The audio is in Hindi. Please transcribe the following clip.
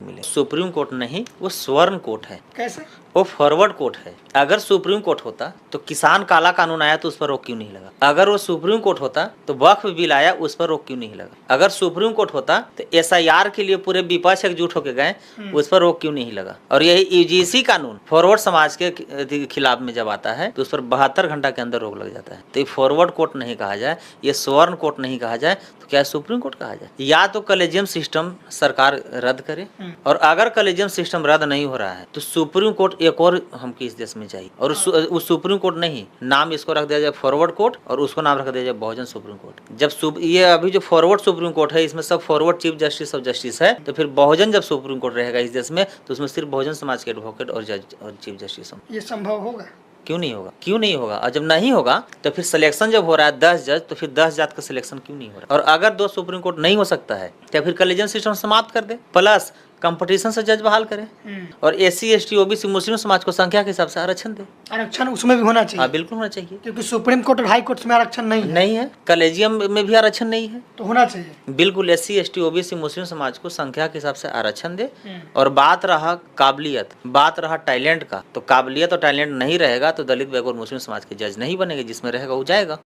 मिले। सुप्रीम कोर्ट नहीं, वो स्वर्ण कोर्ट है। कैसे? वो फॉरवर्ड कोर्ट है। अगर सुप्रीम कोर्ट होता तो किसान काला कानून आया तो उस पर रोक क्यों नहीं लगा? अगर वो सुप्रीम कोर्ट होता तो वक्फ बिल आया, उस पर रोक क्यों नहीं लगा? अगर सुप्रीम कोर्ट होता तो SIR के लिए पूरे विपक्ष एकजुट होकर गए, उस पर रोक क्यों नहीं लगा? और यही UGC कानून फॉरवर्ड समाज के खिलाफ में जब आता है तो उस पर 72 घंटा के अंदर रोक लग जाता है। तो ये फॉरवर्ड कोर्ट नहीं कहा जाए, ये स्वर्ण कोर्ट नहीं कहा जाए, तो क्या सुप्रीम कोर्ट कहा जाए? या तो कॉलेजियम सिस्टम सरकार रद्द करे, और अगर कॉलेजियम सिस्टम रद्द नहीं हो रहा है तो सुप्रीम कोर्ट एक और हमको इस देश में चाहिए। और उस सुप्रीम कोर्ट नहीं, नाम इसको रख दिया जाए फॉरवर्ड कोर्ट, और उसको नाम रख दिया जाए बहुजन सुप्रीम कोर्ट। जब ये अभी जो फॉरवर्ड सुप्रीम कोर्ट है, इसमें सब forward chief justice of justice है, तो फिर बहुजन जब सुप्रीम कोर्ट रहेगा इस देश में, तो उसमें सिर्फ बहुजन समाज के एडवोकेट और जज और चीफ जस्टिस होंगे। ये संभव होगा? क्यों नहीं होगा? क्यों नहीं होगा? और जब नहीं होगा तो फिर सिलेक्शन जब हो रहा है 10 जज, तो फिर 10 जात का सिलेक्शन क्यों नहीं हो रहा? और अगर 2 सुप्रीम कोर्ट नहीं हो सकता है तो फिर कॉलेजियम सिस्टम समाप्त कर दे, प्लस कंपटीशन से जज बहाल करें, और SC ST OBC मुस्लिम समाज को संख्या के हिसाब से आरक्षण दे। आरक्षण उसमें भी होना चाहिए? हाँ, बिल्कुल होना चाहिए, क्योंकि सुप्रीम कोर्ट और हाई कोर्ट में आरक्षण नहीं है। कॉलेजियम में भी आरक्षण नहीं है, तो होना चाहिए बिल्कुल। SC ST OBC मुस्लिम समाज को संख्या के हिसाब से आरक्षण दे। और बात रहा काबिलियत, बात रहा टैलेंट का, तो काबिलियत और टैलेंट नहीं रहेगा तो दलित, बैकवर्ड, मुस्लिम समाज के जज नहीं बनेंगे, जिसमें रहेगा वो जाएगा।